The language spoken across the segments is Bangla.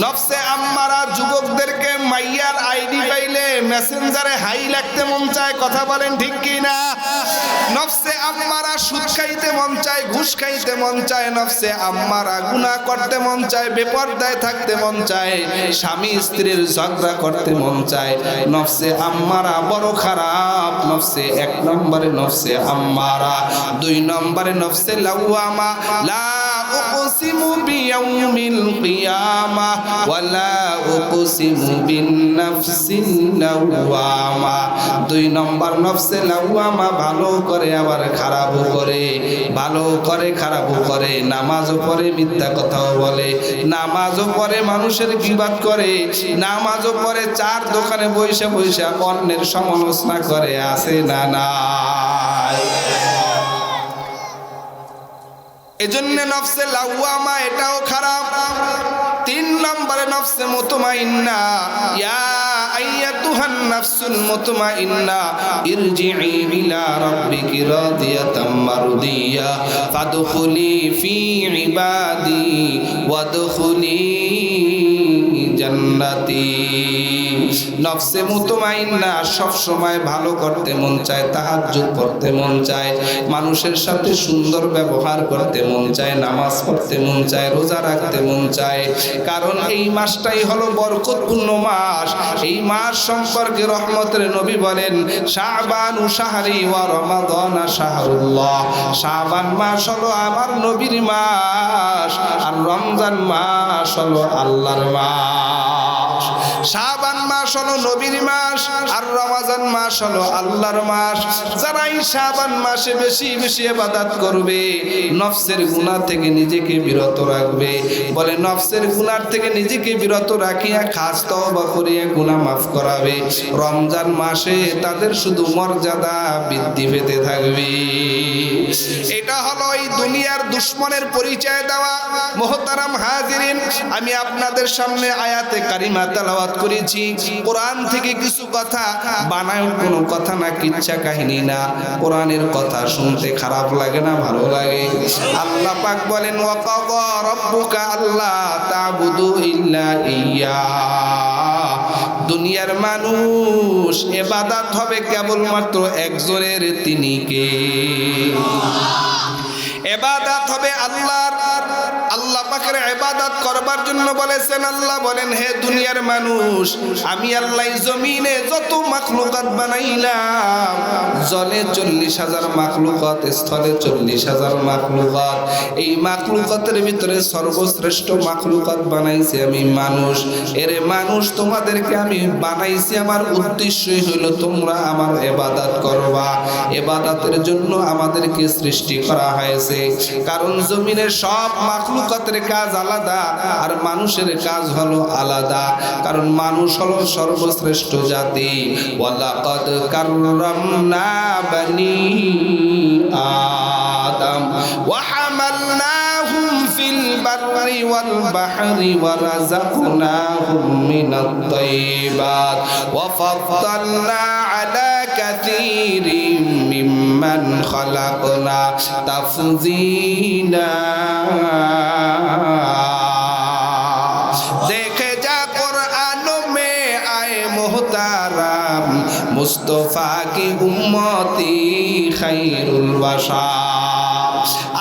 নফসে আম্মারা যুবকদেরকে মাইয়ার আইডি পাইলে মেসেঞ্জারে হাই লাগতে মন চায়, কথা বলেন ঠিক কি না? নফসে আম্মারা সুদ খাইতে মন চায়, ঘুষ খাইতে মন চায়, নফসে আম্মারা গুনাহ করতে মন চায়, বেপরদায় থাকতে মন চায়, স্বামী স্ত্রীর ঝগড়া করতে মন চায়। নফসে আম্মারা বড় খারাপ। নফসে এক নম্বরে নফসে আম্মারা, দুই নম্বরে নফসে লাওয়ামা। লা উকসিমু বিয়াউমিল কিয়ামা ওয়ালা উকসিমু বিন্নাফসিল লাওয়ামা। দুই নম্বর নফসে লাওয়ামা ভালো করে আবার খারাপও করে, ভালো করে খারাপও করে, নামাজও পড়ে মিথ্যা কথাও বলে, নামাজও পড়ে মানুষের গীবাত করে, নামাজও পড়ে চার দোকানে বইসা বইসা অন্যের সমালোচনা করে, আছে না নাই? এজন্য নফসে লাওয়ামা এটাও খারাপ। তিন নম্বরে নফসে মুতমাইন্না। ইয়া আইয়াতুহান নাফসুল মুতমাইন্না ইরজিই ইলা রাব্বিকি রাদিয়াতাম মারদিয়া ফাদখুলি ফি ইবাদি ওয়াদখুলি জান্নাতি। নফসে মুতমাইন্না সব সময় ভালো করতে মন চায়, তাহাজ্জুদ পড়তে মন চায়, মানুষের সাথে সুন্দর ব্যবহার করতে মন চায়, নামাজ পড়তে মন চায়, রোজা রাখতে মন চায়। কারণ এই মাসটাই হলো বরকতপূর্ণ মাস। এই মাস সম্পর্কে রহমতের নবী বলেন, শাবানু শাহরি ওয়া রমাদানা শাহরুল্লাহ। শাবান মাস হলো আমার নবীর মাস, আর রমজান মাস হলো আল্লাহর মাস। শাবান মাস হলো নবীর মাস, আর রমজান মাস হলো আল্লাহর মাস। যারা এই শাবান মাসে বেশি বেশি ইবাদত করবে, নফসের গুনাহ থেকে নিজেকে বিরত রাখবে, বলে নফসের গুনাহ থেকে নিজেকে বিরত রাখিয়া খাস তওবা করিয়া গুনাহ মাফ করাবে, রমজান মাসে তাদের শুধু মর্যাদা বৃদ্ধি পেতে থাকবে। এটা হলো এই দুনিয়ার দুশমনের পরিচয় দেওয়া। মুহতারাম হাজিরিন, আমি আপনাদের সামনে আয়াতে কারিমা তেলাওয়াত করেছি। কোরআন থেকে কিছু কথা, বানায় কোনো কথা না, কিচ্ছা কাহিনী না। কোরআনের কথা শুনতে খারাপ লাগে না, ভালো লাগে। আল্লাহ পাক বলেন, ওয়া কাযা রাব্বুকা আল্লা তা'বুদু ইল্লা ইয়্যা। দুনিয়ার মানুষ ইবাদত হবে কেবলমাত্র একজনের, তিনি কে? ইবাদত হবে আল্লাহর। আল্লাহ পাকের ইবাদত করবার জন্য বলেছেন, আল্লাহ বলেন, হে দুনিয়ার মানুষ, আমি আল্লাহ জমিনে যত মাখলুকাত বানাইলাম, জলে 40,000 মাখলুকাত, স্থলে 40,000 মাখলুকাত। এই মাখলুকাতের ভিতরে সর্বশ্রেষ্ঠ মাখলুকাত বানাইছি আমি মানুষ। এরে মানুষ, তোমাদেরকে আমি বানাইছি, আমার উদ্দেশ্যই হইল তোমরা আমার ইবাদত করবা। ইবাদতের জন্য আমাদেরকে সৃষ্টি করা হয়েছে। কারণ জমিনের সব মাখলুকাতের কাজ আলাদা, আর মানুষের কাজ হলো আলাদা। কারণ মানুষ হলো সর্বশ্রেষ্ঠ জাতি। ওয়ালাকাদ কাররামনা বানি আদম ওয়া হামালনাহুম ফিল বাররি ওয়াল বাহরি ওয়া রাযাকনাহুম মিনাত তাইয়্যিবাত ওয়া ফাদ্দালনা আলা কাসীরিম মিম্মান খালাকনা তাফযীলা। देखे जा कुरान में आए मोहताराम, मुस्तफा की उम्मती खैरुल बशार।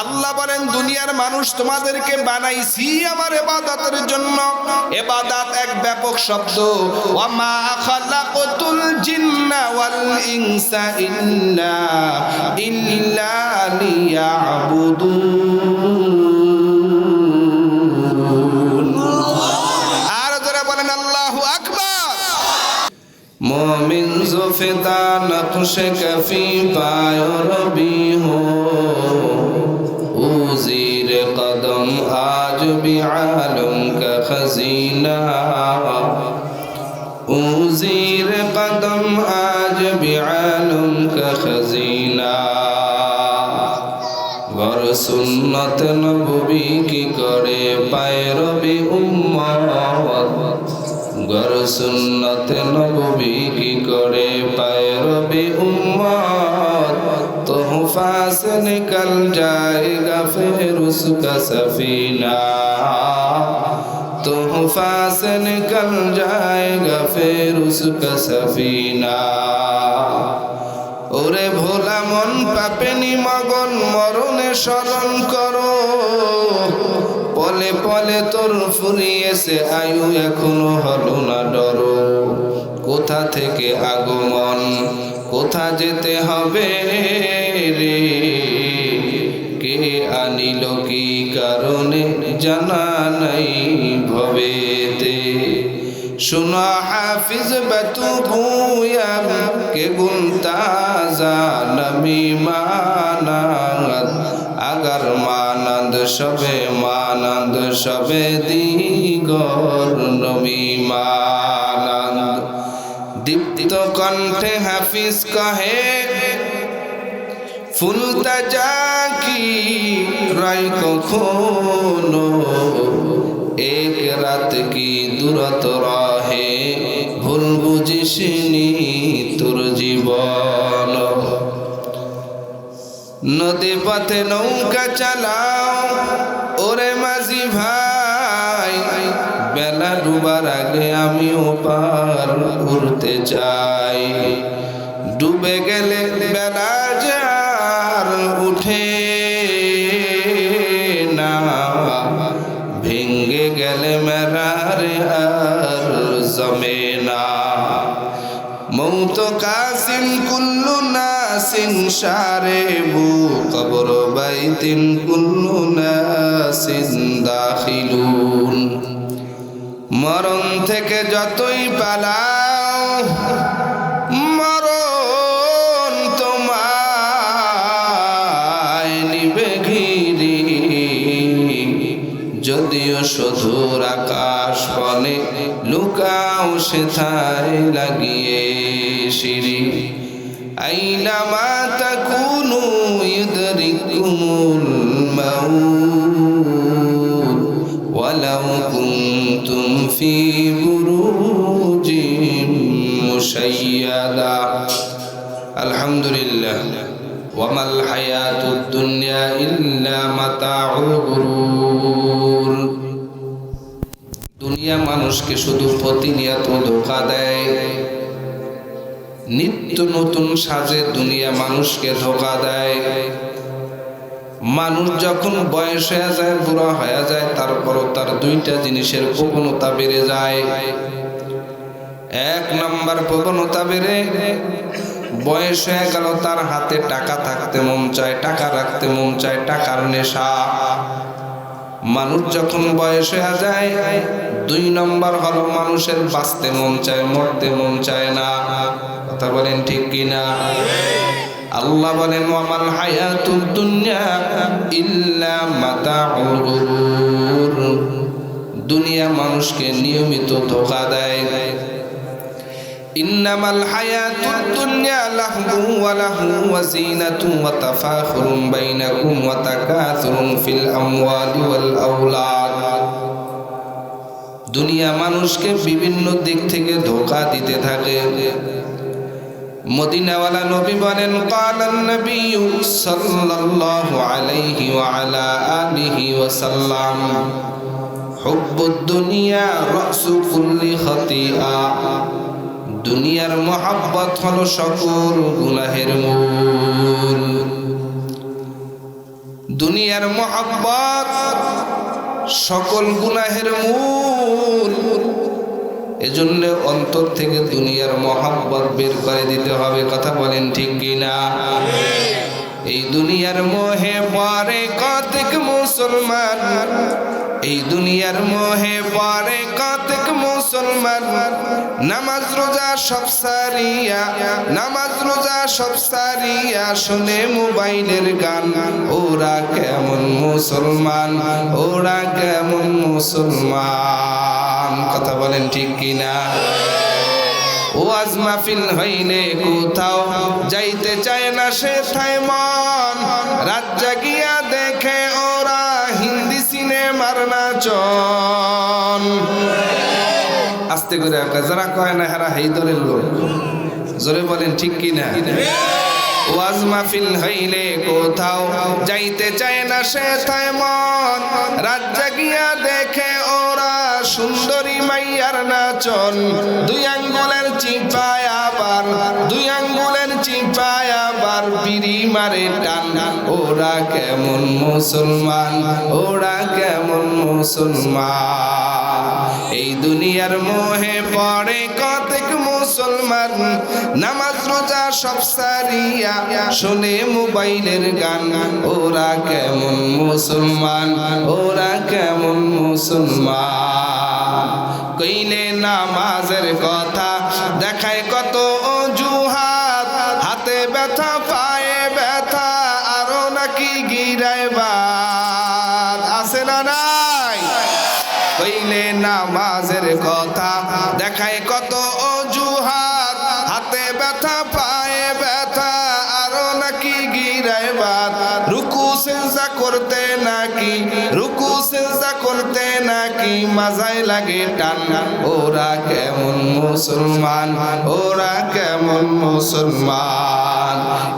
আল্লাহ বলেন, দুনিয়ার মানুষ তোমাদেরকে বানাইছি আমার ইবাদতের জন্য। ইবাদত এক ব্যাপক শব্দ। ওয়া মা খালাকতুল জিন্না ওয়াল ইনসা ইল্লা লিয়াবুদুন। আর যারা বলেন আল্লাহু আকবার। मोमिन जो फिदा नक्श कफी पायो रबी हो, उज़ीर कदम आज भी आलम का खजीना, उज़ीर कदम आज भी आलम का खजीना। गर सुन्नत नबवी की करे पैरवी उम्मत, गर सुन्नत नबवी की करे पैरवी उम्मत, तोहफा से निकल जाएगा फिर उसका सफीना। तोहफा से निकल जाएगा फिर उसका सफीना। ওরে ভোলা মন পাপেনি মগন মরণে স্মরণ করো, পলে পলে তোর ফুরিয়েছে আয়ু এখনো হলো না ডরো। কোথা থেকে আগমন কোথা যেতে হবে রে, কে আনিল কি কারণে জানা নাই ভবেতে। सुना हाफिज बतू भूया के गुंताजा नमी मानंद अगर मानंद शबे दिगोर नमी मानंद। दीप्त कंठे हाफिज कहे फुलता जाकी राय कखनो, एक रात की दूरत राहे भूल बुझिसनी তোর জীবন। নদী পথে নৌকা চালাও ওরে মাঝি ভাই, বেলা ডুবার আগে আমি ওপার উড়তে চাই। ডুবে গেলে বেলা যার উঠে না, ভেঙ্গে গেলে মেরারে আর জমে না। মৌত কাসিন কুল্লু নাসিন শারেবু কবর বাইতিন কুল্লু নাসিন দাখিলুন। মরণ থেকে যতই পালাও মরণ তোমায় নিবে ঘিরি, যদিও সুদূর আকাশ বনে লুকাও সেথায় লাগিয়ে সিঁড়ি। আইনামা তাকুনু ইউদরিকুমুল মাউত ওয়ালাউ কুনতুম ফি বুরুজিম মুশাইয়াদা। আলহামদুলিল্লাহ। ওয়ামাল হায়াতুদ দুনিয়া ইল্লা মাতাউল গুরুর। দুনিয়া মানুষকে শুধু প্রতিনিয়ত ধোঁকা দেয়, নিত্য নতুন সাজে দুনিয়া মানুষকে ধোঁকা দেয়। মানুষ যখন বয়স হয়ে যায়, বুড়া হয়ে যায়, তারপরও তার দুইটা জিনিসের প্রবণতা বেড়ে যায়। এক নম্বর প্রবণতা বেড়ে, বয়স হয়ে গেল তার হাতে টাকা থাকতে মন চায়, টাকা রাখতে মন চায়, টাকার নেশা। মানুষ যখন বয়স হয়ে যায়, দুই নম্বর হলো মানুষের বাঁচতে মন চায়, মরতে মন চায় না। কথা বলেন ঠিক কিনা? আল্লাহ বলেন ওয়ামাল হায়াতুদ দুনিয়া ইল্লা মাতাউল গুরুর। দুনিয়া মানুষকে নিয়মিত ধোঁকা দেয়। ইন্নামাল হায়াতুদ দুনিয়া লাহবু ওয়া লাহু ওয়া যিনাতু ওয়া তাফাখুরুম বাইনাকুম ওয়া তাকাসুরুম ফিল আমওয়ালি ওয়াল আওলাদ। দুনিয়া মানুষকে বিভিন্ন দিক থেকে ধোঁকা দিতে থাকে। মদিনাওয়ালা নবী বলেন ক্বালান নবী সাল্লাল্লাহু আলাইহি ওয়া আলা আলিহি ওয়া সাল্লাম হুব্বুদ দুনিয়া রাসু কুল্লি খাতিআ। দুনিয়ার মহব্বত হলো সকল গুনাহের মূল। দুনিয়ার মহব্বত সকল গুনাহের মূল। এজন্য অন্তর থেকে দুনিয়ার মহব্বত বের করে দিতে হবে। কথা বলেন ঠিক কিনা? এই দুনিয়ার মোহে পড়ে কতক মুসলমান, এই দুনিয়ার মোহে পড়ে কতক মুসলমান। নামাজ রোজা সব সারিয়া, নামাজ রোজা সব সারিয়া শুনে মোবাইলের গান। ওরা কেমন মুসলমান, ওরা কেমন মুসলমান। কথা বলেন ঠিক কিনা? ওয়াজ মাহফিল হইলে কোথাও যাইতে চায় না সেথায় মন। রাত জাগিয়া দেখে ওরা হিন্দি সিনেমার নাচন। আস্তে করে যারা কয় না হেরা এই দলের লোক, জোরে বলেন ঠিক কিনা? ওয়াজ মাহফিল হইলে কোথাও যাইতে চায় না সেথায় মন। রাত জাগিয়া দেখে ওরা সুন্দরী মাইয়ার নাচন, দুই আঙ্গুলের চিপায় আবার, দুই আঙ্গুলের চিপায় আবার বিড়ি মারে টান। ওরা কেমন মুসলমান, ওরা কেমন মুসলমান। এই দুনিয়ার মোহে পড়ে কতক মুসলমান, নামাজ রোজা সব সারিয়া শোনে মোবাইলের গান। ওরা কেমন মুসলমান, ওরা কেমন মুসলমান। কইলে নামাজের কথা দেখায় কত অজুহাত, হাতে ব্যথা পায়ে ব্যথা আরো নাকি গিরায় বাদ। আছে না নাই? কইলে নামাজের কথা দেখায় কত অজুহাত, হাতে ব্যথা পায়ে ব্যথা আরো নাকি গিরায় বাদ। রুকু সিজদা করতে নাকি, রুকু সিজদা করতে নাকি মাজায় লাগে টান। ওরা কেমন মুসলমান, ওরা কেমন মুসলমান।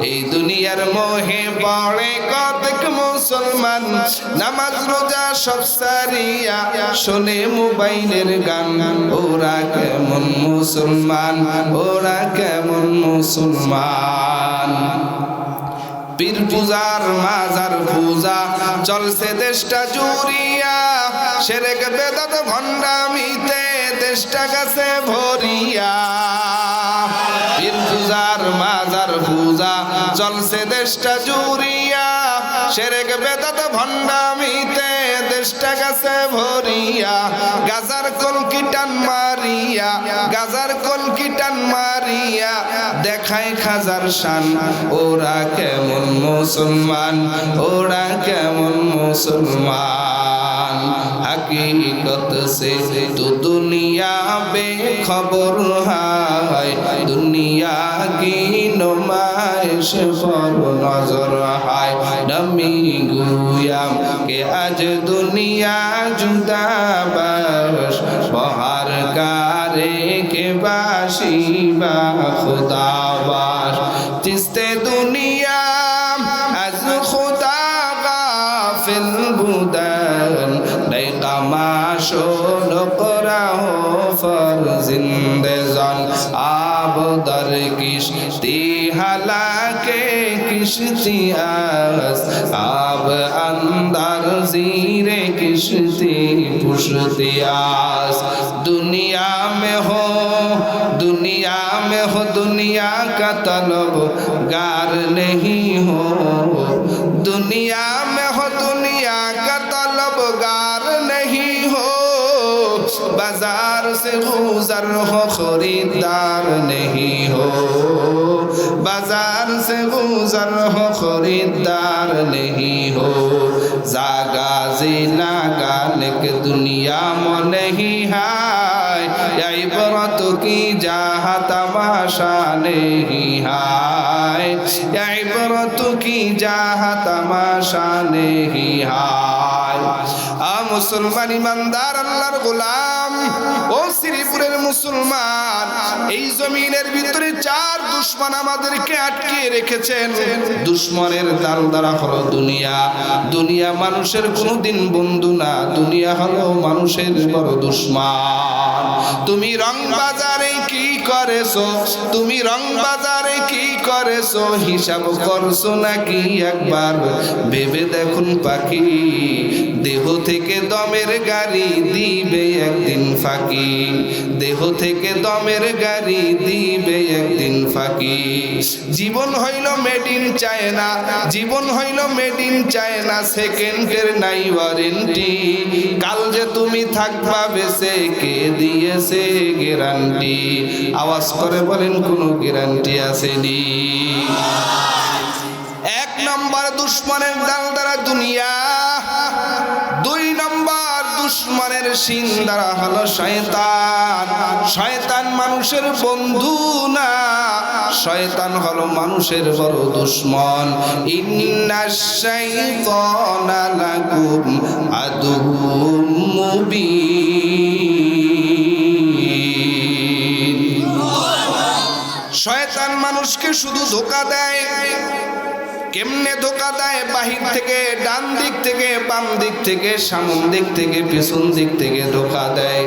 এই দুনিয়ার মোহে পড়ে কতক মুসলমান, নামাজ রোজা সব সারিয়া শোনে মোবাইলের গান। ওরা কেমন মুসলমান, ওরা কেমন মুসলমান। পীর পূজার মাজার পূজা চলছে দেশটা জুড়িয়া, শিরক বেদাত ভণ্ডামিতে দেশটা গেছে ভরিয়া। পীর পূজার মাজার পূজা চলছে দেশটা জুড়িয়া, শিরক বেদাত ভণ্ডামিতে দেশটা গেছে ভরিয়া। গাজার কলকি টান মারিয়া, গাজার কলকি টান মারিয়া দেখায় খাজার শান। ওরা কেমন মুসলমান, ওরা কেমন মুসলমান। हकीकत से तो दुनिया बेखबर है, दुनिया की नुमाइश पर नजर है। नमी गुयाम के आज दुनिया जुदा बस, बहार कारे के बाशी बा खुदा बाश। चिस्ते दुनिया आज खुदा गाफिल बुदन, नैकामाशो नकरा हो फर जिंदजान। आब दर किश्ती हलाके किश्ती आस, आब अंदर जीरे किश्ती पुश्ती आस। दुनिया में हो, दुनिया में हो, दुनिया का तलब गार नहीं हो। दुनिया में हो, दुनिया का तलब गार नहीं हो। बाजार से गुजर हो, खरीदार नहीं हो। बाजार से गुजर हो, खरीदार नहीं हो। जागा जिला गालिक दुनिया में नहीं है, इबरत की जहाँ तमाशा नहीं है, इबरत की जहाँ तमाशा नहीं है। मुसलमान ईमानदार अल्लाहर गोलाम ও শ্রীপুরের মুসলমান, এই জমিনের ভিতরে চার দুশমন আমাদেরকে আটকে রেখেছেন। দুশমনের দাল দ্বারা হলো দুনিয়া। দুনিয়া মানুষের কোনোদিন বন্ধু না, দুনিয়া হলো মানুষের বড় দুশমন। তুমি রং বাজারে কি করেছো, তুমি রং বাজারে কি করেছো, হিসাব করছো নাকি একবার ভেবে দেখুন পাখি। দেহ থেকে দমের গাড়ি দিবে একদিন ফাঁকি, দেহ থেকে দমের গাড়ি দিবে একদিন ফাঁকি। জীবন হইল মেড ইন চায়না, জীবন হইল মেড ইন চায়না, সেকেন্ডের নাই ওয়ারেন্টি। কাল যে তুমি থাকবা বেঁচে কে দিয়েছে গ্যারান্টি? আওয়াজ করে বলেন কোনো গ্যারান্টি আসেনি? এক নম্বর দুশমনের দাল দ্বারা দুনিয়া, দুই নম্বর দুশমনের শিন দ্বারা হলো শয়তান। শয়তান মানুষের বন্ধু না, শয়তান হলো মানুষের বড় দুশমন। ইন্নাশ শাইতানা লাকুম আদুউম মুবিন। শয়তান মানুষকে শুধু ধোঁকা দেয়, কেমনে ধোকা দেয়, বাহির থেকে, ডান দিক থেকে, বাম দিক থেকে, সামন দিক থেকে, পিছন দিক থেকে ধোকা দেয়।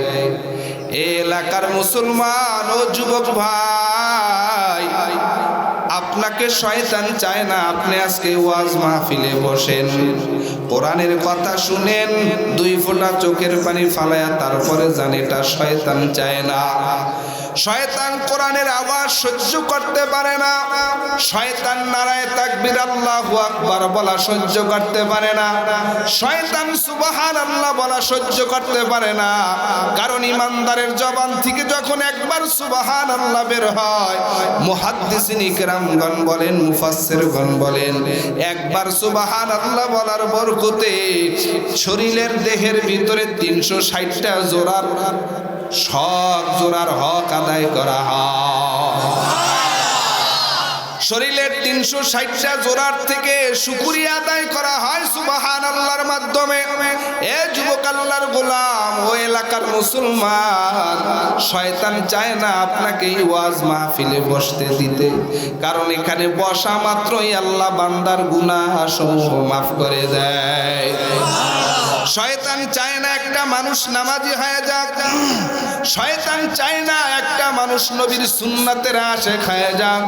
এই এলাকার মুসলমান ও যুবক ভাই, আপনাকে শয়তান চায় না আপনি আজকে ওয়াজ মাহফিলে বসেন, কোরআনের কথা শুনেন, 2 ফোঁটা চোখের পানি ফালায়া তারপরে জান এটা শয়তান চায় না। শয়তান কোরআনের আওয়াজ সহ্য করতে পারে না, শয়তান নারায়ে তাকবীর আল্লাহু আকবার বলা সহ্য করতে পারে না, শয়তান সুবহানাল্লাহ বলা সহ্য করতে পারে না। কারণ ইমানদারের জবান থেকে যখন একবার সুবহানাল্লাহ বের হয়, মুহাদ্দিসিন ইকরামগণ বলেন, মুফাসসিরগণ বলেন, একবার সুবহানাল্লাহ বলার বরকতে শরীরের দেহের ভিতরে 360টা জোড়ার সব জোড়ার হক আদায় করা হয়। শরীরের 360টা জোড়ার থেকে শুকরিয়া আদায় করা হয় সুবহানাল্লাহর মাধ্যমে। এ যুবক আল্লাহর গোলাম, ও এলাকার মুসলমান, শয়তান চায় না আপনাকে এই ওয়াজ মাহফিলে বসতে দিতে, কারণ এখানে বসা মাত্রই আল্লাহ বান্দার গুনাহ সমূহ মাফ করে দেয়। শয়তান চায় না একটা মানুষ নামাজি হয়ে যাক, শয়তান চায় না একটা মানুষ নবীর সুন্নাতের আশিক হয়ে যাক,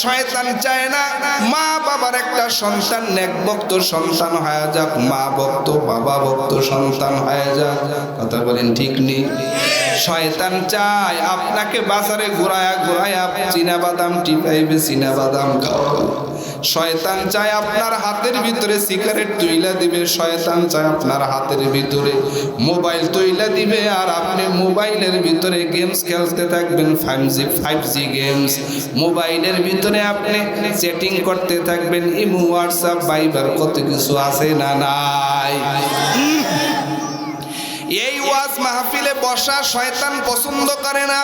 শয়তান চায় না মা বাবার একটা সন্তান নেকভক্ত সন্তান হয়ে যাক, মা ভক্ত বাবা ভক্ত সন্তান হয়ে যাক। কথা বলেন ঠিক নেই? শয়তান চায় আপনাকে বাজারে ঘোরায়া ঘোরায়া চীনা বাদাম টিপাইবে, চীনা বাদাম খাওয়াবে। শয়তান চায় আপনার হাতের ভিতরে সিগারেট তুইলা দিবে, শয়তান চায় আপনার হাতের ভিতরে মোবাইল তুইলা দিবে, আর আপনি মোবাইলের ভিতরে গেমস খেলতে থাকবেন, 5G গেমস। মোবাইলের ভিতরে আপনি চ্যাটিং করতে থাকবেন, ইমো, হোয়াটসঅ্যাপ, ভাইবার, কত কিছু আছে না নাই। এই ওয়াজ মাহফিলে বসা শয়তান পছন্দ করে না।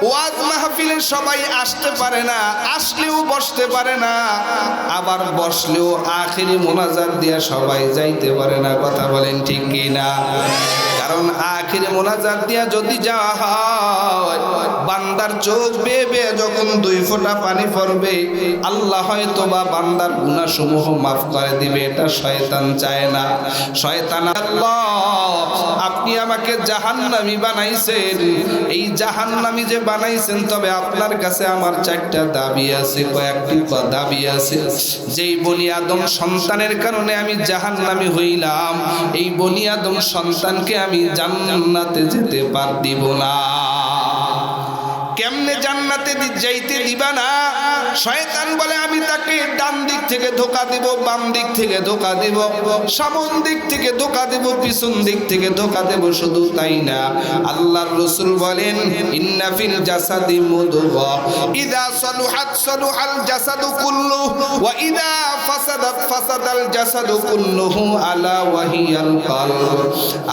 ওয়াজ মাহফিলে সবাই আসতে পারে না, আসলেও বসতে পারে না, আবার বসলেও আখিরি মোনাজাত দিয়া সবাই যাইতে পারে না। কথা বলেন ঠিক কি না? কারণ আখিরি মোনাজাত দিয়া যদি যাওয়া হয়, বান্দার চোখ বেয়ে বেয়ে যখন 2 ফোঁটা পানি পড়বে, আল্লাহ হয়তো বা বান্দার গুনাহ সমূহ মাফ করে দিবে। এটা শয়তান চায় না। শয়তান, আল্লাহ আপনি আমাকে জাহান্নামী বানাইছেন, এই জাহান্নামী যে বানাইছেন, তবে আপনার কাছে আমার 4টা দাবি আছে, কয়েকটি দাবি আছে। যেই বনি আদম সন্তানের কারণে আমি জাহান্নামী হইলাম, এই বনি আদম সন্তানকে আমি জান্নাতে যেতে দিব না। কেমনে জান্নাতে যাইতে দিবা না? শয়তান বলে আমি তাকে ডান দিক থেকে ধোঁকা দেব, বাম দিক থেকে ধোঁকা দেব, সামন দিক থেকে ধোঁকা দেব, পিছন দিক থেকে ধোঁকা দেব। শুধু তাই না, আল্লাহর রাসূল বলেন, ইন্না ফিল জাসাদি মুদগা ইযা সালুহাত সালুহাল জাসাদু কুল্লুহু ওয়া ইযা ফাসাদাত ফাসাদাল জাসাদু কুল্লুহু আলা ওয়াহিয়াল কলব।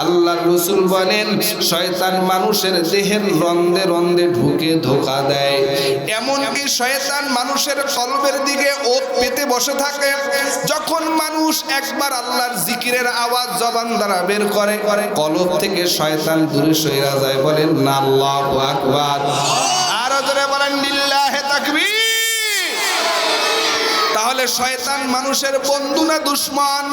আল্লাহর রাসূল বলেন, শয়তান মানুষের দেহের রন্ধে রন্ধে ঢুকে ধোঁকা দেয়। এমনকি শয়তান মানুষের কলবের দিকে ওত পেতে বসে থাকে। যখন মানুষ একবার আল্লাহর জিকিরের আওয়াজ জবান দ্বারা বের করে, কলব থেকে শয়তান দূরে সরে যায়। বলেন না আল্লাহু আকবার। আর জোরে বলেন লিল্লাহি তাকবীর। তাহলে শয়তান মানুষের বন্ধু না দুশমন?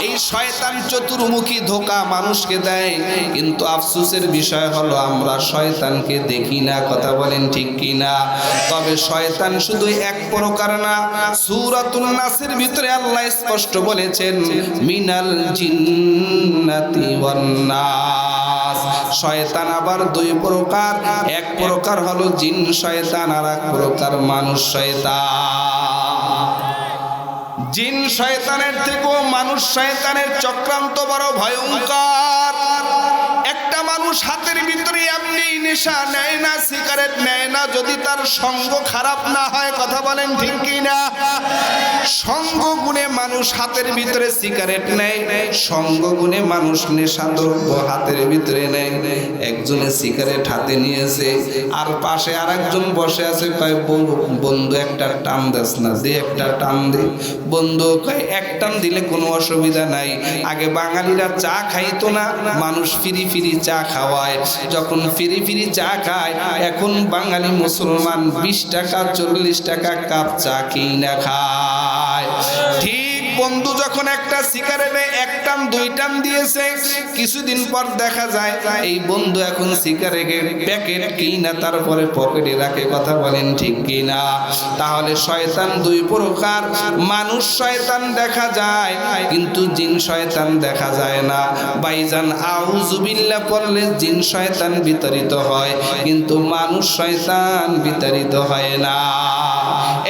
এই শয়তান চতুর্মুখী ধোঁকা মানুষকে দেয়, কিন্তু আফসোসের বিষয় হলো আমরা শয়তানকে দেখি না। কথা বলেন ঠিক কি না? তবে শয়তান শুধু এক প্রকার না। সূরাতুন নাসের ভিতরে আল্লাহ স্পষ্ট বলেছেন, মিনাল জিন্নাতি ওয়ান নাস। শয়তান আবার 2 প্রকার, এক প্রকার হলো জিন শয়তান, আর এক প্রকার মানুষ শয়তান। জিন শয়তানের থেকেও মানুষ শয়তানের চক্রান্ত বড় ভয়ঙ্কর। একটা মানুষ হাতের ভিতরে এমনি নেশা নেয় না, সিগারেট নেয় না, যদি তার সঙ্গ খারাপ না হয়। কথা বলেন ঠিক কি না? সঙ্গ গুণে মানুষ হাতের ভিতরে সিগারেট নেয়, সঙ্গ গুণে মানুষ নেশা দ্রব্য হাতের ভিতরে নেয়। একজনে সিগারেট হাতে নিয়েছে, আর পাশে আরেকজন বসে আছে, কয় বন্ধু একটা টান দেস না, দে একটা টান দে। বন্ধু কয় এক টান দিলে কোনো অসুবিধা নাই। আগে বাঙালিরা চা খাইতো না, মানুষ ফিরি ফিরি চা খাওয়ায়। যখন ফিরি ফিরি বিক্রি চা খায়, এখন বাঙালি মুসলমান 20 টাকা 40 টাকা কাপ চা কিনা খায়। ঠিক বন্ধু যখন একটা সিগারেটে 1 টান 2 টান দিয়েছে, কিছুদিন পর দেখা যায় এই বন্ধু এখন সিগারেটের প্যাকেট কিনা তারপরে পকেটে রাখে। কথা বলেন ঠিক কিনা? তাহলে শয়তান 2 প্রকার, মানুষ শয়তান দেখা যায় কিন্তু জিন শয়তান দেখা যায় না। ভাইজান আউযুবিল্লাহ পড়লে জিন শয়তান বিতাড়িত হয় কিন্তু মানুষ শয়তান বিতাড়িত হয় না।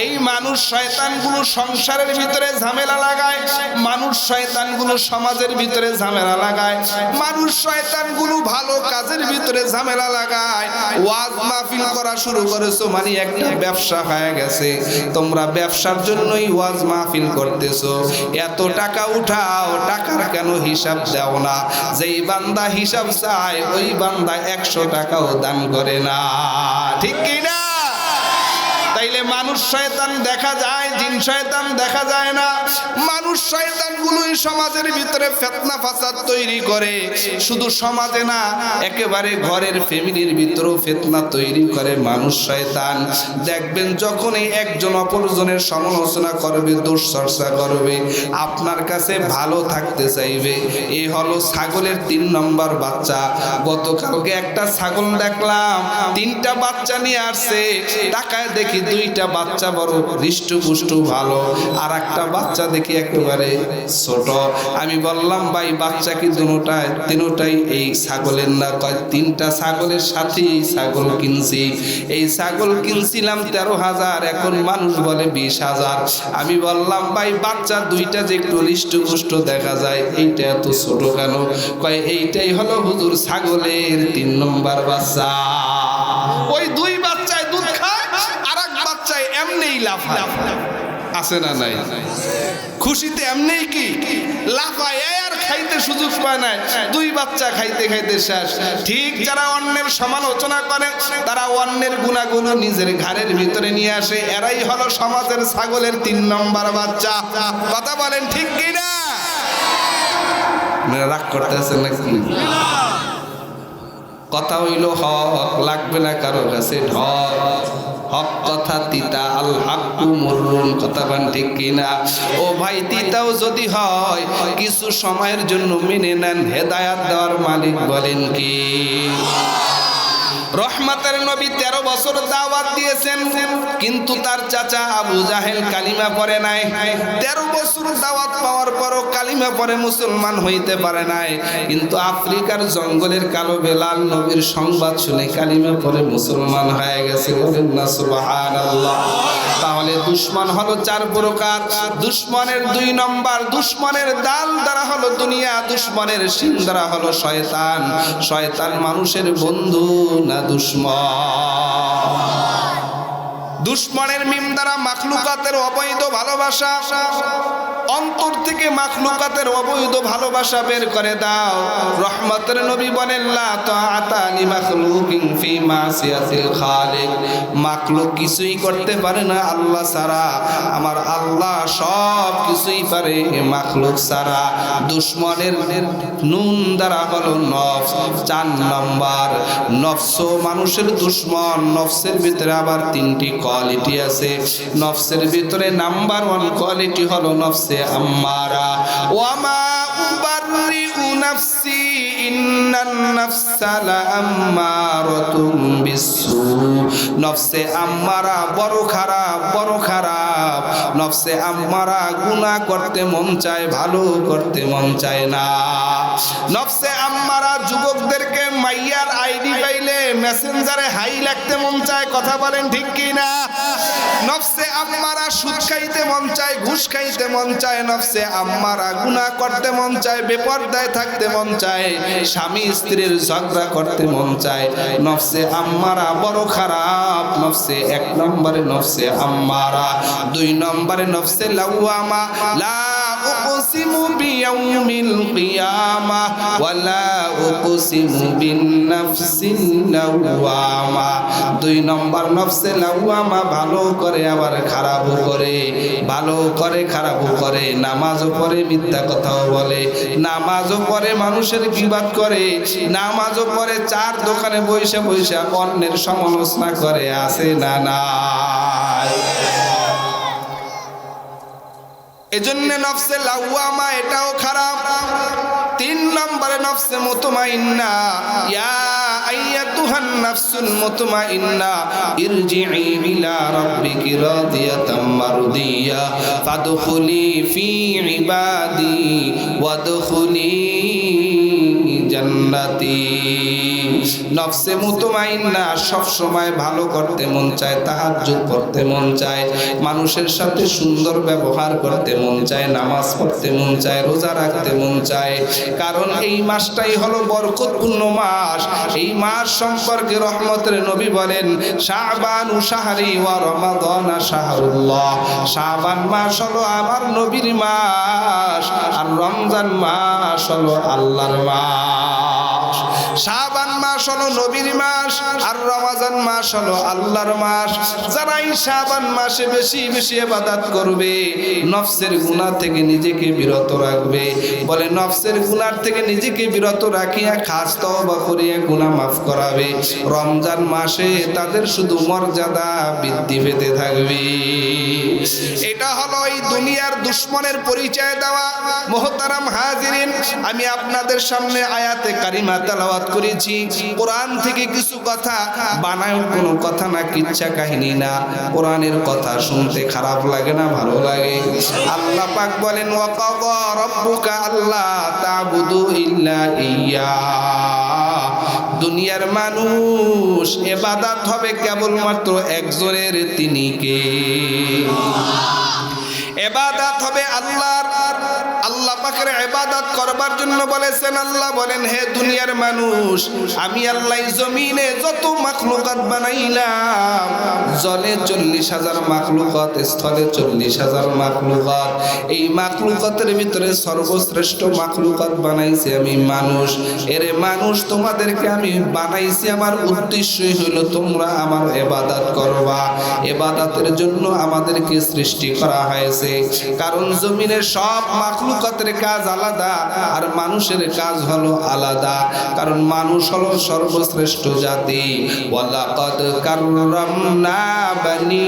এই মানুষ শয়তানগুলো সংসারের ভিতরে ঝামেলা লাগায়, মানুষ শয়তানগুলো সমাজের ভিতরে ঝামেলা লাগায়, মানুষ শয়তানগুলো ভালো কাজের ভিতরে ঝামেলা লাগায়। ওয়াজ মাহফিল করা শুরু করেছো মানে একটা ব্যবসা হয়ে গেছে, তোমরা ব্যবসার জন্যই ওয়াজ মাহফিল করতেছো। এত টাকা উঠাও, টাকার কেন হিসাব দাও না? যেই বান্দা হিসাব চায় ওই বান্দা 100 টাকাও দান করে না। ঠিক কি না? তাইলে মানুষ শয়তান দেখা যায়, জিন শয়তান দেখা যায় না। মানুষ শয়তানগুলোই সমাজের ভিতরে ফিতনা ফাসাদ তৈরি করে। শুধু সমাজে না, একেবারে ঘরের ফ্যামিলির ভিতরেও ফিতনা তৈরি করে মানুষ শয়তান। দেখবেন যখনই একজন অপরজনের সমালোচনা করবে, দোষ চর্চা করবে, আপনার কাছে ভালো থাকতে চাইবে। এই হলো ছাগলের 3 নম্বর বাচ্চা। গতকালকে একটা ছাগল দেখলাম 3টা বাচ্চা নিয়ে আসছে, টাকায় দেখি 2টা বাচ্চা বড় হৃষ্টপুষ্ট ভালো, আর একটা বাচ্চা দেখি একেবারে ছোট। আমি বললাম ভাই বাচ্চা কি তিনটাই এই ছাগলের না? 3টা ছাগলের সাথে এই ছাগল কিনছি। এই ছাগল কিনছিলাম 13,000, এখন মানুষ বলে 20,000। আমি বললাম ভাই বাচ্চা 2টা যে একটু হৃষ্টপুষ্ট দেখা যায়, এইটা এত ছোট কেন? কয় এইটাই হলো হুজুর ছাগলের 3 নম্বর বাচ্চা। ওই 2 বাচ্চায় দুধ খায়, আর এক বাচ্চায় এমনি লাফায়। আছে না নাই? খুশিতে এমনি কি লাফায়, আর খাইতে সুযোগ পায় না। 2 বাচ্চা খাইতে খাইতে শেষ। ঠিক যারা অন্যের সমালোচনা করে, তারা অন্যের গুণাগুলো নিজের ঘাড়ের ভিতরে নিয়ে আসে, এরাই হলো সমাজের ছাগলের 3 নম্বর বাচ্চা। কথা বলেন ঠিক কি না? রাগ করতেছেন নাকি? কথা হইল হক, লাগবে না কারো কাছে ঢক। হক কথা তিতা, আল হাক্কু মুররুন। কথা বলেন ঠিক কিনা? ও ভাই তিতাও যদি হয় কিছু সময়ের জন্য মেনে নেন, হেদায়াত দেওয়ার মালিক বলেন কি? রহমতের নবী 13 বছর দাওয়াত দিয়েছেন কিন্তু তার চাচা আবু জাহেল কালিমা পড়ে নাই। 13 বছর দাওয়াত পাওয়ার পরও কালিমা পড়ে মুসলমান হইতে পারে নাই। কিন্তু আফ্রিকার জঙ্গলের কালো বেলাল নবীর সংবাদ শুনে কালিমা পড়ে মুসলমান হয়ে গেছে। বলেন না সুবহানাল্লাহ। তাহলে দুশমন হলো 4 প্রকার। দুশমনের 2 নম্বর, দুশমনের দাল দ্বারা হলো দুনিয়া, দুশমনের শিং দ্বারা হলো শয়তান। শয়তান মানুষের বন্ধু না দুশমন। দুশমনের মিম দ্বারা মাখলুকাতের অবৈধ ভালোবাসা, অন্তর থেকে মাখলুকাতের অবৈধ ভালোবাসা বের করে দাও। রহমতের নবী বলেন লা তাআতা লি মাখলুকিন ফি মাসিয়াতিল খালিক। মাখলুক কিছুই করতে পারে না আল্লাহ ছাড়া, আমার আল্লাহ সব কিছুই পারে মাখলুক ছাড়া। দুশমনের নুন দ্বারা হলো নফস। 4 নম্বর, নফস মানুষের দুশমন। নফসের ভিতরে আবার 3টি কোয়ালিটি আছে। নফসের ভিতরে নাম্বার 1 কোয়ালিটি হলো নফসে আম্মারা। ওয়ামা উবাররিউ নাফসি ইন্নান নাফসা লাআম্মারাতুম বিসসু। নফসে আম্মারা বড় খারাপ, বড় খারাপ। নফসে আম্মারা গুনাহ করতে মন চায়, ভালো করতে মন চায় না। নফসে আম্মারা যুবকদেরকে মাইয়ার আইডি পাইলে মেসেঞ্জারে হাই লাগতে মন চায়। কথা বলেন ঠিক কি না? নফসে আম্মারা সুদ খাইতে মন চায়, ঘুষ খাইতে মন চায়। নফসে আম্মারা গুনাহ করতে মন চায়, বেপরদায় থাকতে মন চায়, স্বামী স্ত্রীর ঝগড়া করতে মন চায়। নফসে আম্মারা বড় খারাপ। নফসে 1 নম্বরে নফসে আম্মারা। 2 নম্বরে নফসে লাওয়ামা। লা উকসিমু বিয়াউমিল কিয়ামা ওয়ালা উকসিমু বিন-নাফসিন লাওয়ামা। 2 নম্বর নফসে লাওয়ামা, ভালো করে আবার খারাপও করে, ভালো করে খারাপও করে, নামাজও পড়ে মিথ্যা কথাও বলে, নামাজও পড়ে মানুষের গীবাত করে, নামাজও পড়ে 4 দোকানে বইসা বইসা অন্যের সমালোচনা করে, আছে না নাই? এজন্য নফসে লাওয়ামা এটাও খারাপ। 3 নম্বরে নফসে মুতমাইন্না, ইয়া আইয়াতুহান নাফসুল মুতমাইন্না ইরজিই ইলা রাব্বিকি রাদিয়াতাম মারদিয়া ফাদখুলি ফি ইবাদি ওয়াদখুলি জান্নাতি। নফসে মুতমাইন্না সব সময় ভালো করতে মন চায়, তাহাজ্জুদ পড়তে মন চায়, মানুষের সাথে সুন্দর ব্যবহার করতে মন চায়, নামাজ পড়তে মন চায়, রোজা রাখতে মন চায়। কারণ এই মাসটাই হলো বরকতপূর্ণ মাস। এই মাস সম্পর্কে রহমতের নবী বলেন, শাবানু শাহরি ওয়া রমাদান শাহরুল্লাহ। শাবান মাস হলো আমার নবীর মাস, আর রমজান মাস হলো আল্লাহর মাস। শাবান মাস হলো নবীর মাস, আর রমজান মাস হলো আল্লাহর মাস। যারা এই শাবান মাসে বেশি বেশি ইবাদত করবে, নফসের গুনাহ থেকে নিজেকে বিরত রাখবে, বলে নফসের গুনাহ থেকে নিজেকে বিরত রাখিয়া খাস তওবা করিয়া গুনাহ মাফ করাবে, রমজান মাসে তাদের শুধু মর্যাদা বৃদ্ধি পেতে থাকবে। এটা হলো এই দুনিয়ার দুশমনের পরিচয় দেওয়া। মুহতারাম হাজিরিন, আমি আপনাদের সামনে আয়াতে কারিমা তেলাওয়াত করেছি। কোরআন থেকে কিছু কথা বানায়, কোনো কথা না, কিচ্ছা কাহিনী না। কোরআনের কথা শুনতে খারাপ লাগে না, ভালো লাগে। আল্লাহ পাক বলেন, ওয়া কাযা রাব্বুকা আল্লা তা'বুদু ইল্লা ইয়্যা। দুনিয়ার মানুষ ইবাদত হবে কেবলমাত্র একজনের, তিনি কে? ইবাদত হবে আল্লাহর। আল্লাহ পাকের ইবাদত করবার জন্য বলেছেন, আল্লাহ বলেন, হে দুনিয়ার মানুষ, আমি আল্লাহ জমিনে যত মাখলুকাত বানাইলাম, জলে 40,000 মাখলুকাত, স্থলে 40,000 মাখলুকাত। এই মাখলুকাতের ভিতরে সর্বশ্রেষ্ঠ মাখলুকাত বানাইছি আমি মানুষ। এরে মানুষ, তোমাদেরকে আমি বানাইছি, আমার উদ্দেশ্যই হলো তোমরা আমার ইবাদত করবা। ইবাদতের জন্য আমাদেরকে সৃষ্টি করা হয়েছে। কারণ জমিনের সব মাখলুকাতের কাজ আলাদা, আর মানুষের কাজ হলো আলাদা। কারণ মানুষ হলো সর্বশ্রেষ্ঠ জাতি। ওয়ালাকাদ কাররামনা বানি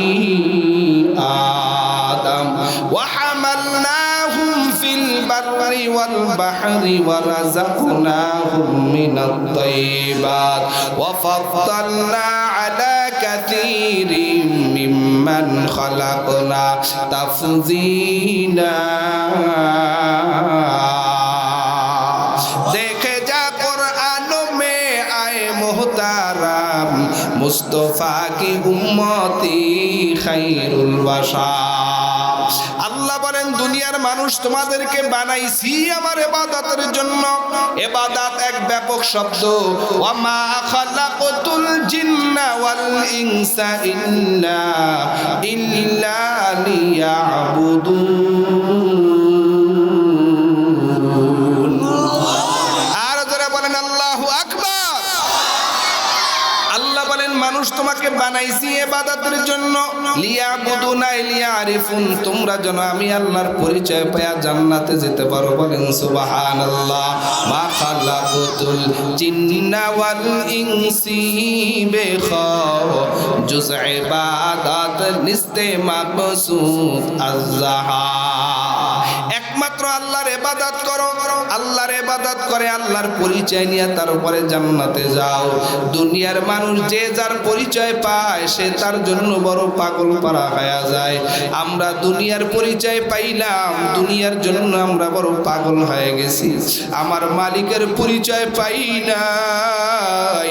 আদম ওয়া হামালনাহুম ফিল বাররি ওয়াল বাহরি ওয়া রাযাকনাহুম মিনাত তাইয়্যিবাত ওয়া ফাদ্দালনা আলা কাসীরিম মিম্মান খালাকনা তাফযীলা। देखे जा कुरान में आए मोहताराम, मुस्तफा की उम्मती खैरुल बशार। আল্লাহ বলেন, দুনিয়ার মানুষ তোমাদেরকে বানাইছি আমার ইবাদতের জন্য। ইবাদত এক ব্যাপক শব্দ। ওয়া মা খালাকতুল জিন্না ওয়াল ইনসা ইল্লা লিয়াবুদুন। আর যারা বলেন আল্লাহু আকবার। আল্লাহ বলেন, মানুষ তোমাকে বানাইছি ইবাদতের জন্য, লিয়াবুদুনা লিয়ারিফুন, তোমরা যেন আমি আল্লাহর পরিচয় পায়া জান্নাতে যেতে পারো। বলেন সুবহানাল্লাহ। মা খালাকতুল জিন্না ওয়াল ইনসি বিখাজুজ ইবাদাত নিস্তে মাকসুদ আযহা। একমাত্র আল্লাহর ইবাদত করো, আল্লাহর ইবাদত করে আল্লাহর পরিচয় নিয়ে তারপরে জান্নাতে যাও। দুনিয়ার মানুষ যে যার পরিচয় পায়, সে তার জন্য বড় পাগল পারা হয়ে যায়। আমরা দুনিয়ার পরিচয় পাইলাম, দুনিয়ার জন্য আমরা বড় পাগল হয়ে গেছি। আমার মালিকের পরিচয় পাই নাই,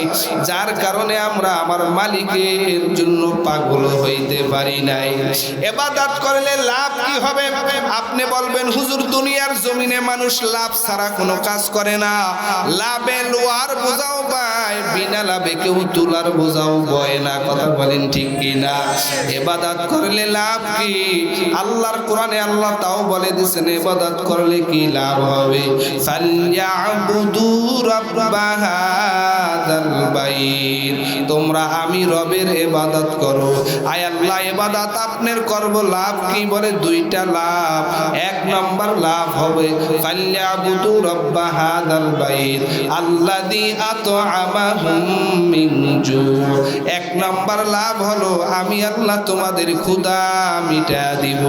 যার কারণে আমরা আমার মালিকের জন্য পাগল হইতে পারি নাই। ইবাদত করলে লাভ কি হবে? আপনি বলবেন, হুজুর দুনিয়ার জমিনে মানুষ লাভ ছাড়া কোনো কাজ করে না, লাভে লোহার বোঝাও পায়, বিনা লাভে কেউ তুলার বোঝাও বয় না। কথা বলেন ঠিক কিনা? ইবাদত করলে লাভ কি? আল্লাহর কোরআনে আল্লাহ তাও বলে দিয়েছেন ইবাদত করলে কি লাভ হবে। ফালইয়াবুদু রাব্বা হাযাল বাইত, তোমরা আমি রবের ইবাদত করো। আয় আল্লাহ ইবাদত আপনার করব, লাভ কি? বলে দুইটা লাভ। এক নম্বর লাভ হবে ফালইয়াবুদু রাব্বা হাযাল বাইত আল্লাযী আত'আমাহুম মিন জু। এক নম্বর লাভ হলো আমি আল্লাহ তোমাদের ক্ষুধা মিটা দিব।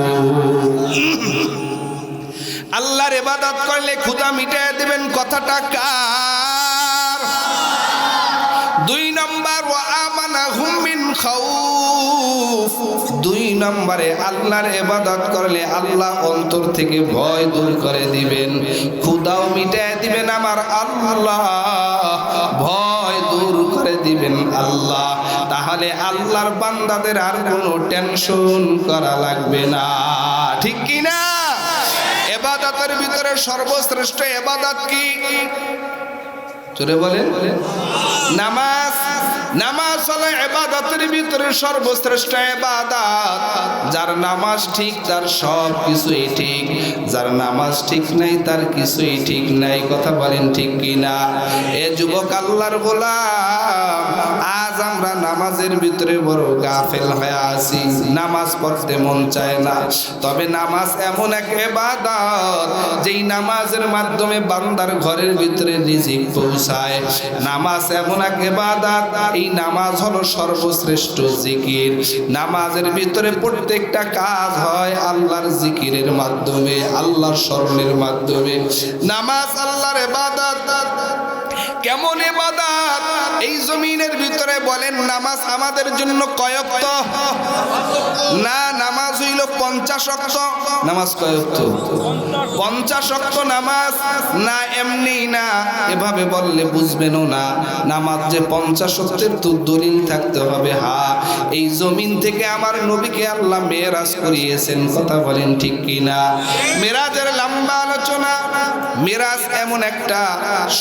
আল্লাহর ইবাদত করলে ক্ষুধা মিটায় দিবেন, কথাটা কার? দুই নম্বর ওয়া আমানাহুম মিন খাউফ, দুই নম্বরে আল্লাহর ইবাদত করলে আল্লাহ অন্তর থেকে ভয় দূর করে দিবেন, ক্ষুধাও মিটায় দিবেন আমার আল্লাহ, ভয় দূর করে দিবেন আল্লাহ। তাহলে আল্লাহর বান্দাদের আর কোনো টেনশন করা লাগবে না, ঠিক কি না? ইবাদতের ভিতরে সর্বশ্রেষ্ঠ ইবাদত কি? জোরে বলেন। নামাজ। নামাজ হলো ইবাদতের ভিতরে সর্বশ্রেষ্ঠ ইবাদত। যার নামাজ ঠিক তার সব কিছুই ঠিক, যার নামাজ ঠিক নাই তার কিছুই ঠিক নাই। কথা বলেন ঠিক কি না? এ যুবক আল্লাহর গোলাম, আজ আমরা নামাজের ভিতরে বড় গাফেল হয়ে আছি, নামাজ পড়তে মন চায় না। তবে নামাজ এমন এক ইবাদত যেই নামাজের মাধ্যমে বান্দার ঘরের ভিতরে রিজিক পৌঁছায়। নামাজ এমন এক ইবাদত, এই নামাজ হলো সর্বশ্রেষ্ঠ জিকির। নামাজের ভিতরে প্রত্যেকটা কাজ হয় আল্লাহর জিকিরের মাধ্যমে, আল্লাহর স্মরণের মাধ্যমে। নামাজ আল্লাহর ইবাদত। কেমন ইবাদত? এই জমিনের ভিতরে বলেন নামাজ আমাদের জন্য কয় ওয়াক্ত? না, নামাজ হইল 50 ওয়াক্ত। নামাজ কয় ওয়াক্ত? 50 ওয়াক্ত নামাজ। না এমনি না, এভাবে বললে বুঝবেনও না। নামাজ যে 50 ওয়াক্তের তো দলিল থাকতে হবে। হ্যাঁ, এই জমিন থেকে আমার নবীকে আল্লাহ মেরাজ করিয়েছেন। কথা বলেন ঠিক কি না? মেরাজের লম্বা আলোচনা। মেরাজ এমন একটা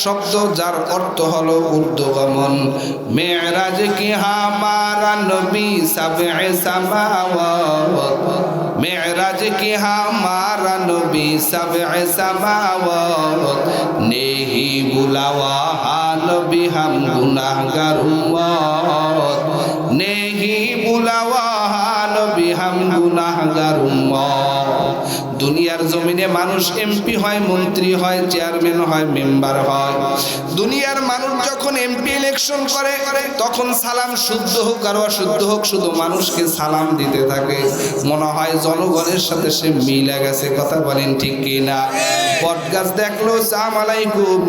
শব্দ যার অর্থ হলো ঊর্ধ্বগমন। মেরাজ কি হামারা নবী সাবএ সামাওয়াত, মেরাজ কি হামারা নবী সাবএ সামাওয়াত, নেহি বুলাওয়া নবী হাম গুনাহগার উম্মত, নেহি বুলাওয়া নবী হাম গুনাহগার উম্মত। দুনিয়ার জমিনে মানুষ এমপি হয়, মন্ত্রী হয়, চেয়ারম্যান হয়, মেম্বার হয়। দুনিয়ার মানুষ যখন এমপি ইলেকশন করে তখন সালাম শুদ্ধ হোক আর অশুদ্ধ হোক শুধু মানুষকে সালাম দিতে থাকে, মনে হয় জনগণের সাথে সে মিলে গেছে। কথা বলেন ঠিক কি না? বট গাছ দেখলো সালাম আলাইকুম,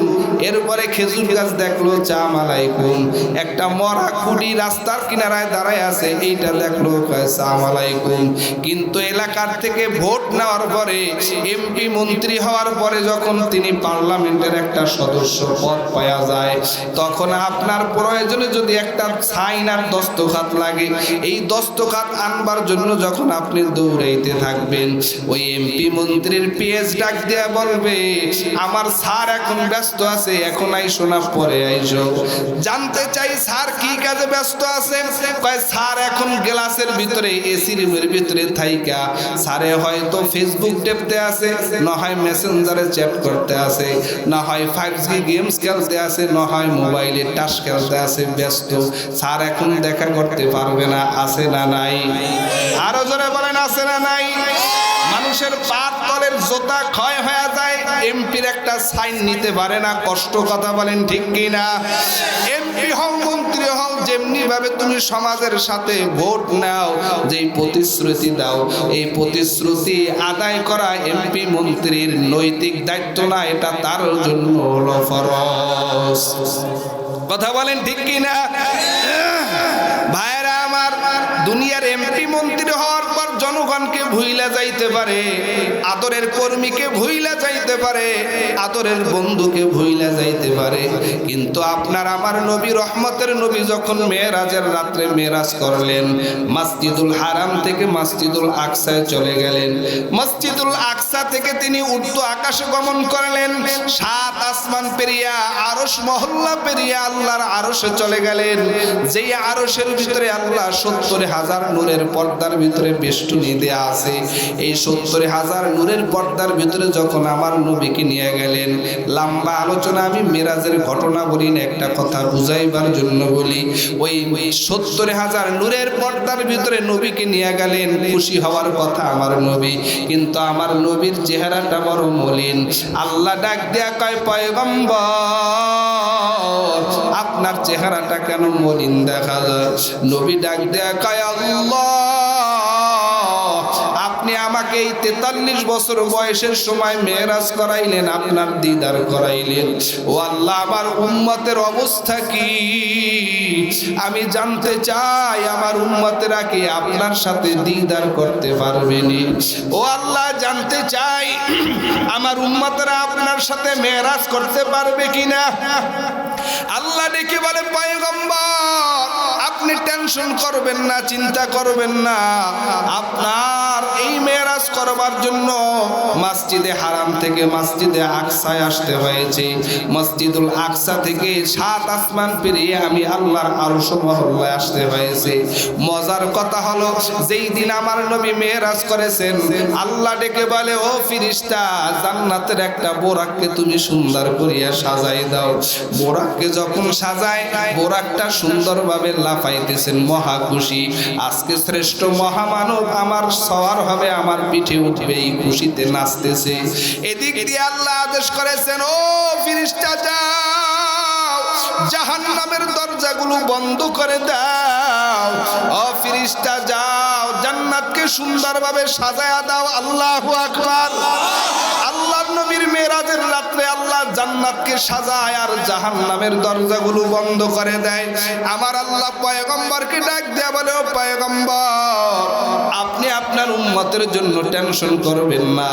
এরপরে খেজুর গাছ দেখলো সালাম আলাইকুম, একটা মরা খুঁটি রাস্তার কিনারায় দাঁড়ায় আছে এইটা দেখলো সালাম আলাইকুম। কিন্তু এলাকার থেকে ভোট নেওয়ার পরে, এমপি মন্ত্রী হওয়ার পরে যখন তিনি পার্লামেন্টের একটা সদস্য পদ পাওয়া যায়, তখন আপনার প্রয়োজনে যদি একটা সাইন আর দস্তখত লাগে, এই দস্তখত আনবার জন্য যখন আপনি দৌড়াইতে থাকবেন, ওই এমপি মন্ত্রীর পিএস ডাক দেয়া বলবে আমার স্যার এখন ব্যস্ত আছে, এখন আইসো না, পরে আইসো। জানতে চাই স্যার কি কাজে ব্যস্ত আছে? কয় স্যার এখন গ্লাসের ভিতরে এসি রুমের ভিতরে থাইকা স্যারে হয়তো ফেসবুক টেপতে আছে, না হয় মেসেঞ্জারে চ্যাট করতে আছে, না হয় 5G গেমস খেলতে আছে, না হয় মোবাইলে টাস খেলতে আছে, ব্যস্ত। স্যার এখন দেখা করতে পারবে না, আছে না নাই? আরো জোরে বলেন আছে না নাই? মানুষের পাত তলের জোতা ক্ষয় হয়ে যায়, এমপির একটা সাইন নিতে পারে না, কষ্ট। কথা বলেন ঠিক কি না? এমপি হও, মন্ত্রী হও, যেমনি ভাবে তুমি সমাজের সাথে ভোট নাও, যেই প্রতিশ্রুতি দাও, এই প্রতিশ্রুতি আদায় করা এমপি মন্ত্রীর নৈতিক দায়িত্ব না, এটা তার জন্য হলো ফরজ। কথা বলেন ঠিক কি না? ভাইরা আমার, দুনিয়ার এমপি মন্ত্রী হওয়ার পর জনগণকে ভুইলা যাইতে পারে, আদরের কর্মীকে ভুইলা যাইতে পারে, আদরের বন্ধুকে ভুইলা যাইতে পারে, কিন্তু আপনার আমার নবী রহমতের নবী যখন মেরাজের রাত্রে মেরাজ করলেন, মসজিদুল হারাম থেকে মসজিদুল আকসায় চলে গেলেন। মসজিদুল আকসা থেকে তিনি ঊর্ধ্ব আকাশে গমন করলেন, 7 আসমান পেরিয়া আরশ মহল্লা পেরিয়া আল্লাহর আরশে চলে গেলেন। যেই আরশের ভিতরে আল্লাহ 70,000 নূরের পর্দার ভিতরে বেষ্টনী দেয়া আছে, এই 70,000 নূরের পর্দার ভিতরে যখন আমার নবীকে নিয়ে গেলেন, লম্বা আলোচনা আমি মেরাজের ঘটনা বলি না, একটা কথা বুঝাইবার জন্য বলি। ওই 70,000 নূরের পর্দার ভিতরে নবীকে নিয়ে গেলেন, খুশি হওয়ার কথা আমার নবী, কিন্তু আমার নবীর চেহারাটা বড় মলিন। আল্লাহ ডাক দেয়া কয়, পয়গম্বর আপনার চেহারাটা কেন মলিন দেখা যায়? নবী ডাক দেয়া কয়, আল্লাহ আপনি আমাকে এই 43 বছর বয়সের সময় মেরাজ করাইলেন, আপনার দিদার করাইলেন। ও আল্লাহ আমার উম্মতের অবস্থা কি আমি জানতে চাই, আমার উম্মতেরা কি আপনার সাথে দিদার করতে পারবেনি? ও আল্লাহ জানতে চাই আমার উম্মতেরা আপনার সাথে মেরাজ করতে পারবে কিনা? আল্লাহ ডেকে বলে, পয়গম্বর আপনি টেনশন করবেন না, চিন্তা করবেন না, আপনার এই মেরাজ করবার জন্য মসজিদে হারাম থেকে মসজিদে আকসায় আসতে হয়েছে। মসজিদুল আকসা থেকে 7 আসমান পেরিয়ে আমি আল্লাহর আরশ মহল্লায় আসতে হয়েছে। মজার কথা হলো, যেই দিন আমার নবী মেরাজ করেছেন, আল্লাহ ডেকে বলে, ও ফেরেশতা জান্নাতের একটা বোরাককে তুমি সুন্দর করিয়া সাজাই দাও। বোরাককে যখন সাজায়, বোরাকটা সুন্দরভাবে লাফাইতেছেন, মহা খুশি। আজকে শ্রেষ্ঠ মহামানব আমার সওয়ার হবে, আমার পিঠে উঠবে, এই খুশিতে নাচতেছে। এদিক দিয়ে আল্লাহ আদেশ করেছেন, ও ফেরেশতা যাও জাহান্নামের দরজাগুলো বন্ধ করে দাও। ও ফেরেশতা যাও জান্নাতকে সুন্দরভাবে সাজায়া দাও। আল্লাহু আকবার। আল্লাহর নবীর মেরাজের রাত্রে আল্লাহ জান্নাতকে সাজায় আর জাহান্নামের দরজাগুলো বন্ধ করে দেয়। আমার আল্লাহ পয়গম্বরকে ডাক দেয়া বলে, ও পয়গম্বর আপনি আপনার উম্মতের জন্য টেনশন করবেন না,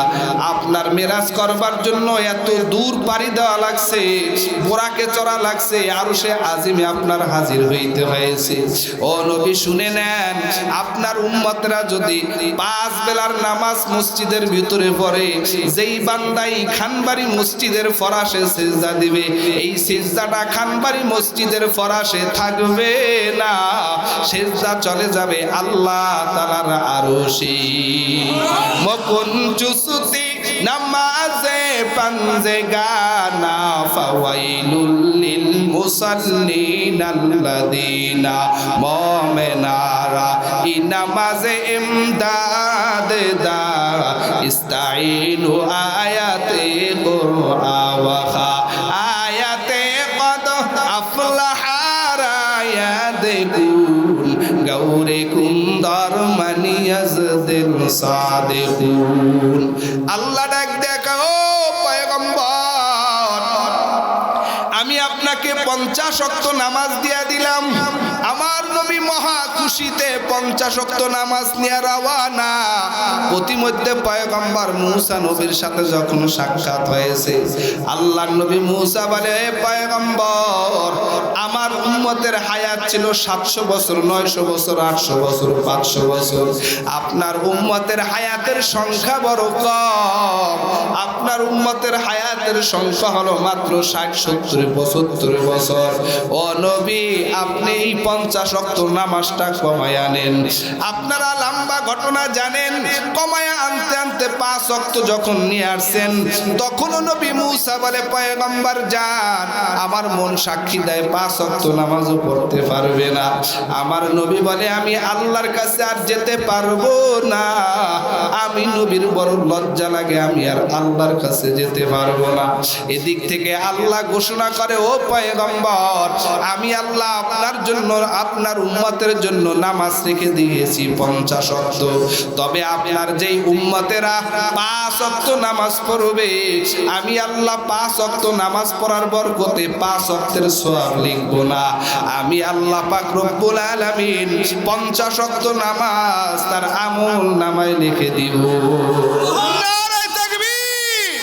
আপনার মেরাজ করবার জন্য এত দূর পাড়ি দেওয়া লাগছে, বোরাকে চড়া লাগছে, আরশে আজিমে আপনার হাজির হইতে হয়েছে। ও নবী শুনে নেন, আপনার উম্মতরা যদি 5 বেলার নামাজ মসজিদের ভিতরে পড়ে, যেই বান্দাই খানবাড়ি মসজিদের ফরাশে সিজদা দিবে, এই সিজদাটা খানবাড়ি মসজিদের ফরাশে থাকবে না, সিজদা চলে যাবে আল্লাহ তাআলার আরশে। মকুন চুসুতি নামাজে পাঞ্জে গানা ফাওয়াইলুল লিল মুসাল্লিন আল্লাযিনা মুমিনারা ইনামাজে ইমদাদ দা ইস্তাইনু আয়াতে কুরআওয়াখা আয়াতে কদ আফলাহা রায়াদকুন গৌরে কুন্দর মানিয়াজদিল সাদিকুন। আল্লাহ ডাক দেখা, ও পয়গম্বর আমি আপনাকে 50 ওয়াক্ত নামাজ দিয়া দিলাম। আমার নবী মহা খুশিতে 50 ওয়াক্ত নামাজ নিয়ে রওয়ানা। প্রতিমধ্যে পয়গম্বর মূসা নবীর সাথে যখন সাক্ষাৎ হয়েছে, আল্লাহর নবী মূসা বলে, পয়গম্বর আমার উম্মতের হায়াত ছিল 700 বছর, 900 বছর, 800 বছর, 500 বছর। আপনার উম্মতের হায়াতের সংখ্যা বড় কম। আপনার উম্মতের হায়াতের সংখ্যা হলো মাত্র 60, 70, 75 বছর। ও নবী আপনি এই 50 ওয়াক্ত নামাজটা কমায় আনেন। আপনারা লম্বা ঘটনা জানেন, কমায় আনতে আনতে 5 ওয়াক্ত যখন নিয়ে আসছেন, তখনও নবী মূসা বলে, পয়গম্বর যান আমার মন সাক্ষী দেয় 5 ওয়াক্ত নামাজও পড়তে পারবে না। আমার নবী বলে, আমি আল্লাহর কাছে আর যেতে পারবো না, আমি নবীর বড় লজ্জা লাগে, আমি আর আল্লাহর কাছে যেতে পারবো না। এদিক থেকে আল্লাহ ঘোষণা করে, ও পয়গম্বর আমি আল্লাহ আপনার জন্য আপনার উম্মতের জন্য নামাজ রেখে দিয়েছি 50 ওয়াক্ত। তবে আপনার যেই উম্মতেরা 5 ওয়াক্ত নামাজ পড়বে, আমি আল্লাহ 5 ওয়াক্ত নামাজ পড়ার বরকতে 5 ওয়াক্তের সওয়াব লিখব না, আমি আল্লাহ পাক রব্বুল আলামিন 50 ওয়াক্ত নামাজ তার আমল নামায় লিখে দিব। নারে তাকবীর।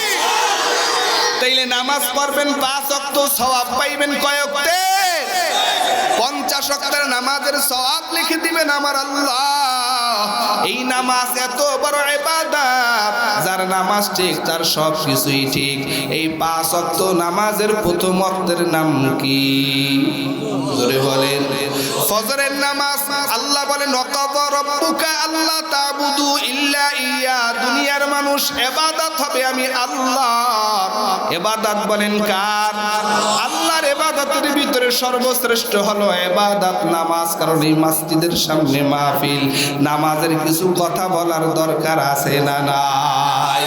তাইলে নামাজ পড়বেন 5 ওয়াক্ত, সওয়াব পাইবেন কয় ওয়াক্তে? 50 ওয়াক্তের নামাজের সওয়াব লিখে দিবেন আমার আল্লাহ। এই নামাজ এত বড় ইবাদত, যার নামাজ ঠিক তার সব কিছুই ঠিক। এই 5 ওয়াক্ত নামাজের প্রথম ওয়াক্তের নাম কি? জোরে বলেন। ফজরের নামাজ আল্লাহ বলেন ওয়াকাযা রাব্বুকা আল্লা তা'বুদু ইল্লা ইয়্যা। দুনিয়ার মানুষ ইবাদত হবে আমি আল্লাহর। ইবাদত বলেন কার? আল্লাহর। ইবাদতের ভিতরে সর্বশ্রেষ্ঠ হলো ইবাদত নামাজ। কারণ এই মসজিদের সামনে মাহফিল, নামাজের কিছু কথা বলার দরকার আছে না নাই?